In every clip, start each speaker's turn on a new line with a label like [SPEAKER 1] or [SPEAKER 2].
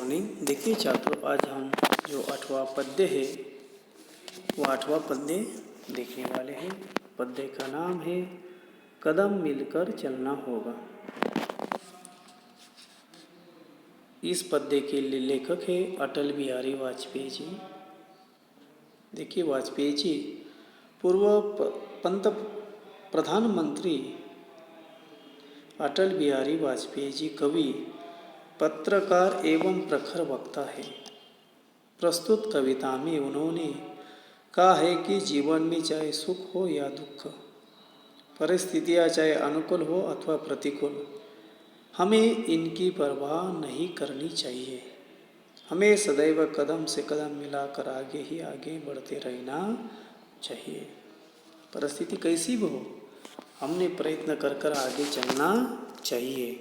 [SPEAKER 1] Morning. देखिए छात्रों, आज हम जो 8वां पद्य है वो 8वां पद्य देखने वाले हैं। पद्य का नाम है कदम मिलकर चलना होगा। इस पद्य के लेखक है अटल बिहारी वाजपेयी जी। देखिए, वाजपेयी जी पूर्व प्रधानमंत्री अटल बिहारी वाजपेयी जी कवि, पत्रकार एवं प्रखर वक्ता है। प्रस्तुत कविता में उन्होंने कहा है कि जीवन में चाहे सुख हो या दुख, परिस्थितियाँ चाहे अनुकूल हो अथवा प्रतिकूल, हमें इनकी परवाह नहीं करनी चाहिए। हमें सदैव कदम से कदम मिलाकर आगे ही आगे बढ़ते रहना चाहिए। परिस्थिति कैसी भी हो, हमने प्रयत्न कर आगे चलना चाहिए।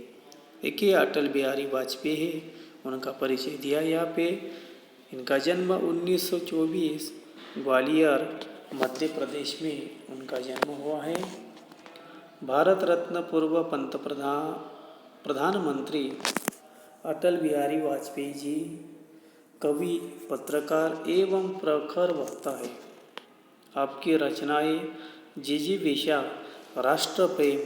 [SPEAKER 1] देखिए, अटल बिहारी वाजपेयी है, उनका परिचय दिया यहाँ पे। इनका जन्म 1924 ग्वालियर मध्य प्रदेश में उनका जन्म हुआ है। भारत रत्न पूर्व प्रधानमंत्री अटल बिहारी वाजपेयी जी कवि, पत्रकार एवं प्रखर वक्ता है। आपकी रचनाएं जिजीविषा, राष्ट्र प्रेम,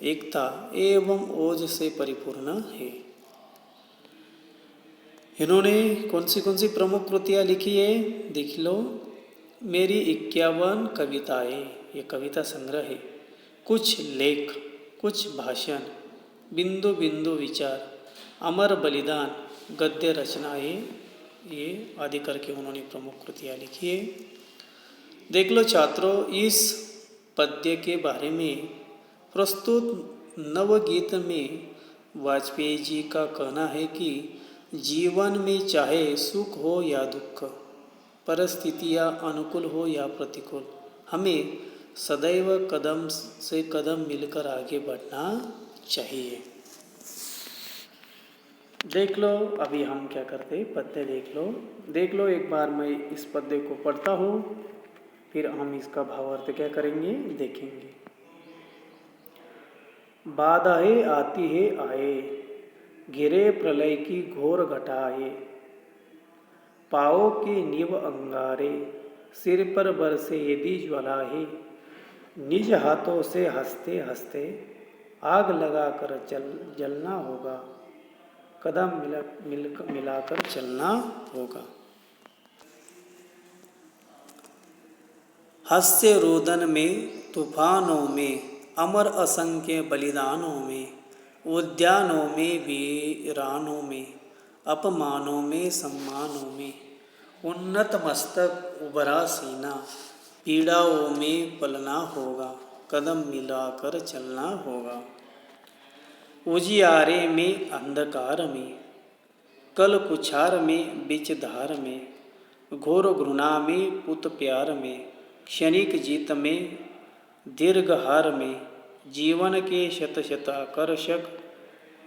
[SPEAKER 1] एकता एवं ओज से परिपूर्ण है। इन्होंने कौन सी प्रमुख कृतियाँ लिखी है, देख लो। मेरी 51 कविताएं, ये कविता संग्रह है। कुछ लेख, कुछ भाषण, बिंदु बिंदु विचार, अमर बलिदान, गद्य रचनाएं, ये आदि करके उन्होंने प्रमुख कृतियाँ लिखी है। देख लो छात्रों, इस पद्य के बारे में प्रस्तुत नवगीत में वाजपेयी जी का कहना है कि जीवन में चाहे सुख हो या दुख, परिस्थितियाँ अनुकूल हो या प्रतिकूल, हमें सदैव कदम से कदम मिलकर आगे बढ़ना चाहिए। देख लो, अभी हम क्या करते हैं, पद्य देख लो। एक बार मैं इस पद्य को पढ़ता हूँ, फिर हम इसका भावार्थ क्या करेंगे, देखेंगे। बाधाएं आती है आए, घिरे प्रलय की घोर घटाए, पाओ के निव अंगारे, सिर पर बरसे यदि ज्वालाए, निज हाथों से हंसते हंसते आग लगाकर जलना होगा, कदम मिलाकर चलना होगा। हास्य रोदन में, तूफानों में, अमर असंख्य बलिदानों में, उद्यानों में, वीरानों में, अपमानों में, सम्मानों में, उन्नत मस्तक उभरा सीना, पीड़ाओं में पलना होगा, कदम मिलाकर चलना होगा। उजियारे में, अंधकार में, कल कुछार में, बिच धार में, घोर घृणा में, पुत प्यार में, क्षणिक जीत में, दीर्घ हार में, जीवन के शत शताकर्षक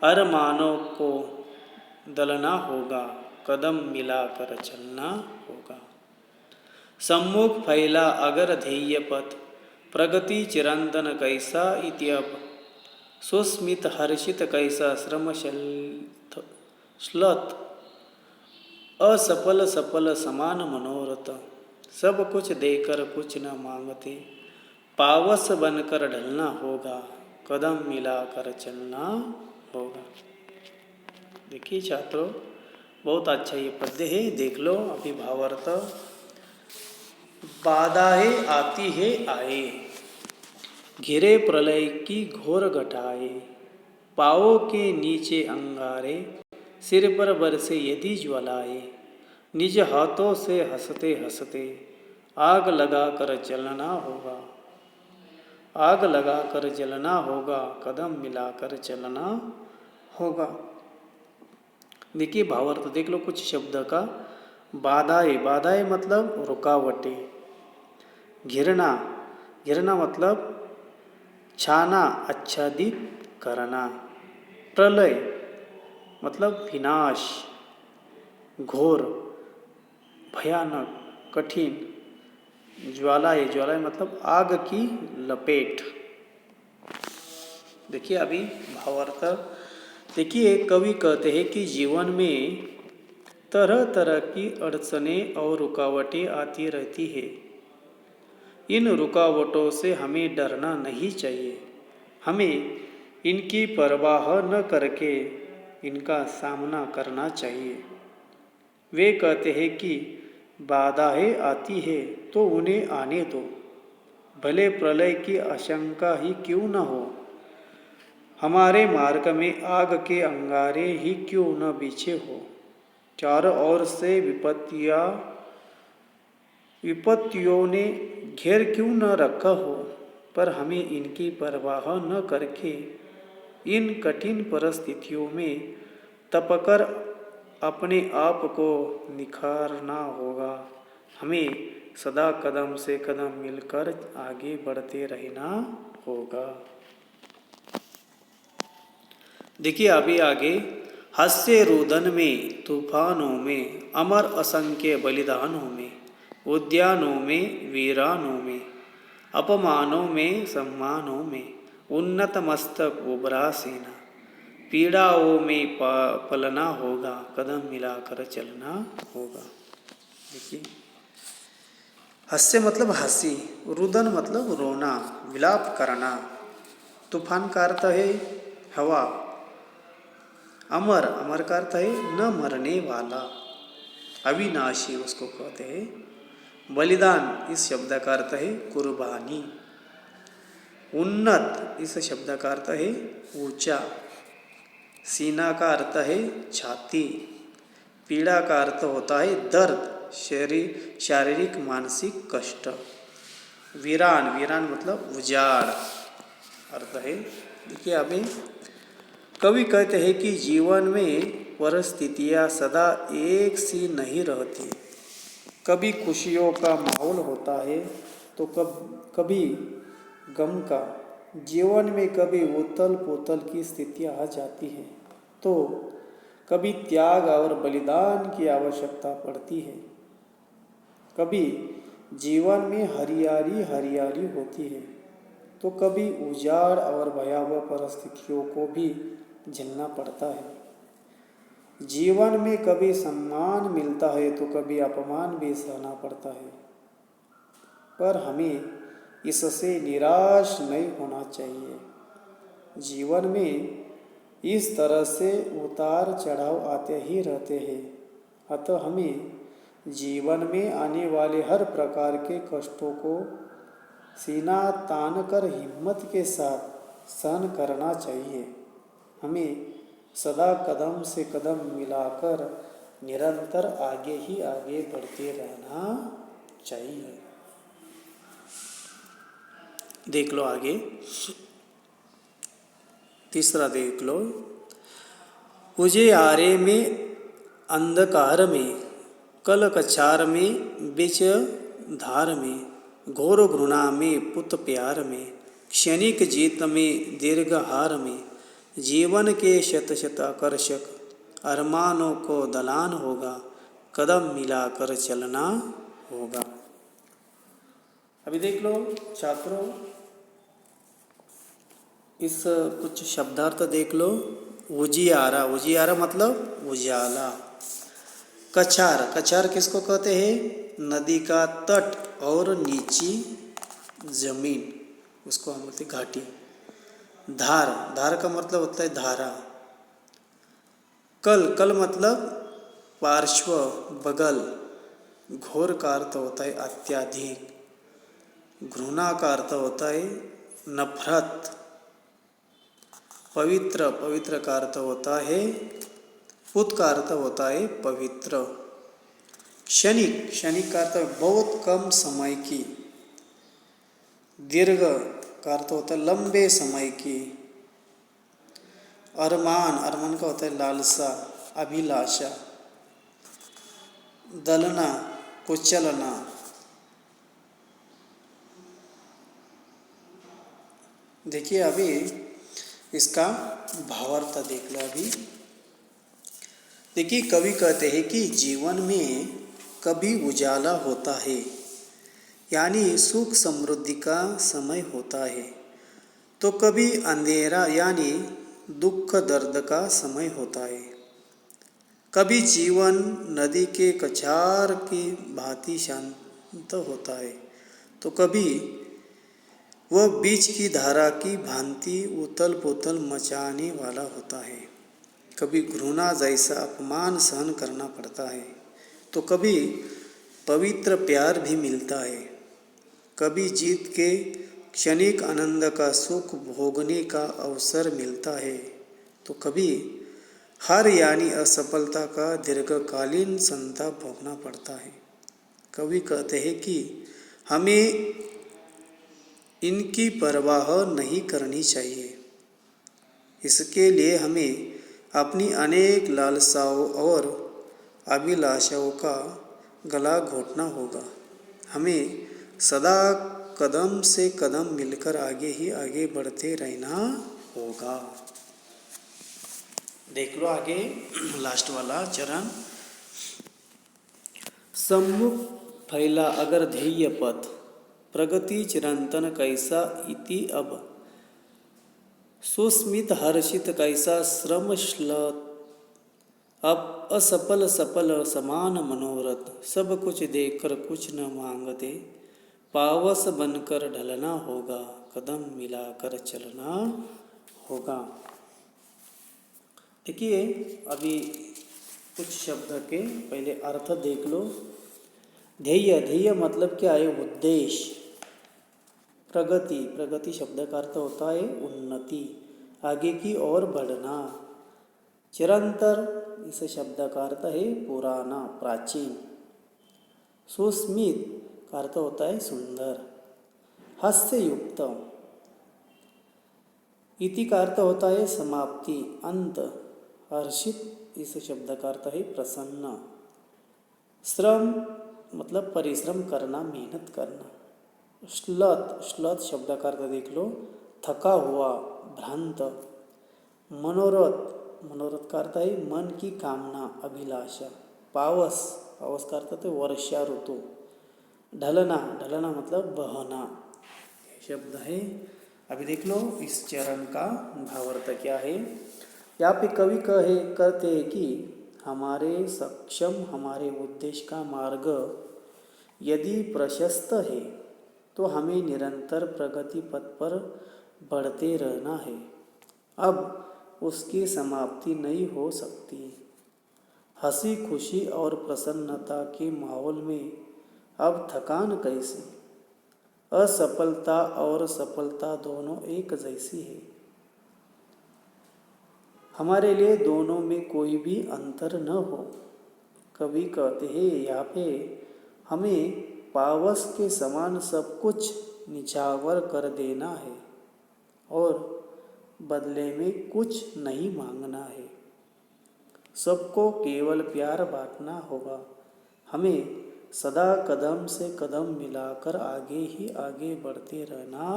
[SPEAKER 1] अरमानों को दलना होगा, कदम मिलाकर चलना होगा। सम्मुख फैला अगर ध्येय पथ, प्रगति चिरंतन कैसा इत्यब, सुस्मित हर्षित कैसा श्रम श्लथ, असफल सफल समान मनोरथ, सब कुछ देकर कुछ न मांगते, पावस बनकर ढलना होगा, कदम मिलाकर चलना होगा। देखिए छात्रों, बहुत अच्छा ये पद्य है, देख लो अभी भावार्थ। बाधाएं आती है आए, घिरे प्रलय की घोर घटाए, पाओ के नीचे अंगारे, सिर पर बरसे यदि ज्वालाए, निज हाथों से हंसते हंसते आग लगाकर चलना होगा, आग लगाकर जलना होगा, कदम मिलाकर चलना होगा। देखिए भावार्थ देख लो कुछ शब्द का। बाधाएं मतलब रुकावटें, घिरना मतलब छाना, आच्छादित करना, प्रलय मतलब विनाश, घोर भयानक कठिन, ज्वालाएं मतलब आग की लपेट। देखिए अभी भावार्थ देखिए, कवि कहते हैं कि जीवन में तरह तरह की अड़चनें और रुकावटें आती रहती है। इन रुकावटों से हमें डरना नहीं चाहिए। हमें इनकी परवाह न करके इनका सामना करना चाहिए। वे कहते हैं कि बाधाएं आती है तो उन्हें आने दो, भले प्रलय की आशंका ही क्यों न हो। हमारे मार्ग में आग के अंगारे ही क्यों न बिछे हो। चारों ओर से विपत्तियों ने घेर क्यों न रखा हो, पर हमें इनकी परवाह न करके इन कठिन परिस्थितियों में तपकर अपने आप को निखारना होगा। हमें सदा कदम से कदम मिलकर आगे बढ़ते रहना होगा। देखिए अभी आगे, हास्य रुदन में, तूफानों में, अमर असंख्य बलिदानों में, उद्यानों में, वीरानों में, अपमानों में, सम्मानों में, उन्नत मस्तक उबरा सेना, पीड़ाओं में पलना होगा, कदम मिलाकर चलना होगा। देखिए, हास्य मतलब हंसी, रुदन मतलब रोना, विलाप करना, तूफान का अर्थ है हवा, अमर, अमर का अर्थ है न मरने वाला, अविनाशी उसको कहते हैं। बलिदान, इस शब्द का अर्थ है कुर्बानी। उन्नत, इस शब्द का अर्थ है ऊंचा। सीना का अर्थ है छाती। पीड़ा का अर्थ होता है दर्द, शारीरिक मानसिक कष्ट। वीरान, वीरान मतलब उजाड़ अर्थ है। देखिए अभी कवि कहते हैं कि जीवन में परिस्थितियाँ सदा एक सी नहीं रहती। कभी खुशियों का माहौल होता है तो कभी गम का। जीवन में कभी उथल पुथल की स्थितियाँ आ जाती हैं तो कभी त्याग और बलिदान की आवश्यकता पड़ती है। कभी जीवन में हरियाली हरियाली होती है तो कभी उजाड़ और भयावह परिस्थितियों को भी झेलना पड़ता है। जीवन में कभी सम्मान मिलता है तो कभी अपमान भी सहना पड़ता है, पर हमें इससे निराश नहीं होना चाहिए। जीवन में इस तरह से उतार चढ़ाव आते ही रहते हैं, अतः हमें जीवन में आने वाले हर प्रकार के कष्टों को सीना तान कर हिम्मत के साथ सहन करना चाहिए। हमें सदा कदम से कदम मिलाकर निरंतर आगे ही आगे बढ़ते रहना चाहिए। देख लो आगे, तीसरा देख लो। उजियारे में, अंधकार में, कल कछार में, बिच धार में, घोर घृणा में, पुत प्यार में, क्षणिक जीत में, दीर्घ हार में, जीवन के शत शत आकर्षक अरमानों को दलान होगा, कदम मिलाकर चलना होगा। अभी देख लो छात्रों, इस कुछ शब्दार्थ देख लो। उजियारा, उजियारा मतलब उजाला। कछार, कछार किसको कहते हैं? नदी का तट और नीची जमीन, उसको हम बोलते घाटी। धार, धार का मतलब होता है धारा। कल, कल मतलब पार्श्व, बगल। घोर का अर्थ होता है अत्यधिक। घृणा का अर्थ होता है नफरत। पवित्र, पवित्र का अर्थ होता है, पुत का अर्थ होता है पवित्र। क्षणिक, क्षणिक का अर्थ बहुत कम समय की। दीर्घ का अर्थ होता है लंबे समय की। अरमान, अरमान का होता है लालसा, अभिलाषा। दलना, कुचलना। देखिए अभी इसका भावार्थ देख लो। अभी देखिए कवि कहते हैं कि जीवन में कभी उजाला होता है, यानी सुख समृद्धि का समय होता है, तो कभी अंधेरा यानी दुख दर्द का समय होता है। कभी जीवन नदी के कछार की भांति शांत होता है, तो कभी वह बीच की धारा की भांति उथल पुथल मचाने वाला होता है। कभी घृणा जैसा अपमान सहन करना पड़ता है, तो कभी पवित्र प्यार भी मिलता है। कभी जीत के क्षणिक आनंद का सुख भोगने का अवसर मिलता है, तो कभी हार यानी असफलता का दीर्घकालीन संताप भोगना पड़ता है। कवि कहते हैं कि हमें इनकी परवाह नहीं करनी चाहिए। इसके लिए हमें अपनी अनेक लालसाओं और अभिलाषाओं का गला घोटना होगा। हमें सदा कदम से कदम मिलकर आगे ही आगे बढ़ते रहना होगा। देख लो आगे लास्ट वाला चरण। सम्मुख फैला अगर ध्येय पथ, प्रगति चिरंतन कैसा इति अब। सुस्मित हर्षित कैसा श्रम श्लथ, अब असफल सफल समान मनोरथ। सब कुछ देकर कुछ न मांगते, पावस बनकर ढलना होगा, कदम मिलाकर चलना होगा। देखिए अभी कुछ शब्द के पहले अर्थ देख लो। ध्येय, ध्येय मतलब क्या है? उद्देश्य। प्रगति, प्रगति शब्द का अर्थ होता है उन्नति, आगे की ओर बढ़ना। चिरंतर, इस शब्द का अर्थ है पुराना, प्राचीन। सुस्मित का अर्थ होता है सुंदर, हास्य युक्त। इति का अर्थ होता है समाप्ति, अंत। हर्षित, इस शब्द का अर्थ है प्रसन्न। श्रम मतलब परिश्रम करना, मेहनत करना। श्लथ, श्लथ शब्द का अर्थ देख लो, थका हुआ, भ्रांत। मनोरथ, मनोरथ का अर्थ है मन की कामना, अभिलाषा। पावस, पावस का अर्थ है वर्षा ऋतु। ढलना, ढलना मतलब बहना, शब्द है। अभी देख लो इस चरण का भावार्थ क्या है। यहाँ पे कवि कहते हैं कि हमारे सक्षम, हमारे उद्देश्य का मार्ग यदि प्रशस्त है तो हमें निरंतर प्रगति पथ पर बढ़ते रहना है। अब उसकी समाप्ति नहीं हो सकती। हंसी खुशी और प्रसन्नता के माहौल में अब थकान कैसी? असफलता और सफलता दोनों एक जैसी है। हमारे लिए दोनों में कोई भी अंतर न हो। कवि कहते हैं यहाँ पे हमें पावस के समान सब कुछ निछावर कर देना है और बदले में कुछ नहीं मांगना है। सबको केवल प्यार बांटना होगा। हमें सदा कदम से कदम मिलाकर आगे ही आगे बढ़ते रहना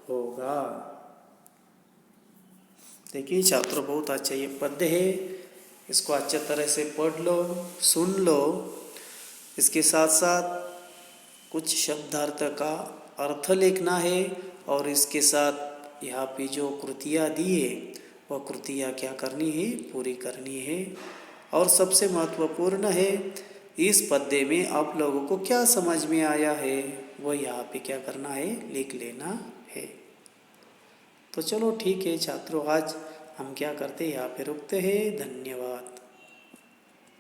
[SPEAKER 1] होगा। देखिए छात्रों, बहुत अच्छा ये पद्य है, इसको अच्छे तरह से पढ़ लो, सुन लो। इसके साथ साथ कुछ शब्दार्थ का अर्थ लिखना है और इसके साथ यहाँ पे जो कृतियाँ दी है वह कृतियाँ क्या करनी है? पूरी करनी है। और सबसे महत्वपूर्ण है, इस पद्य में आप लोगों को क्या समझ में आया है वह यहाँ पे क्या करना है? लिख लेना है। तो चलो ठीक है छात्रों, आज हम क्या करते हैं? यहाँ पे रुकते हैं। धन्यवाद।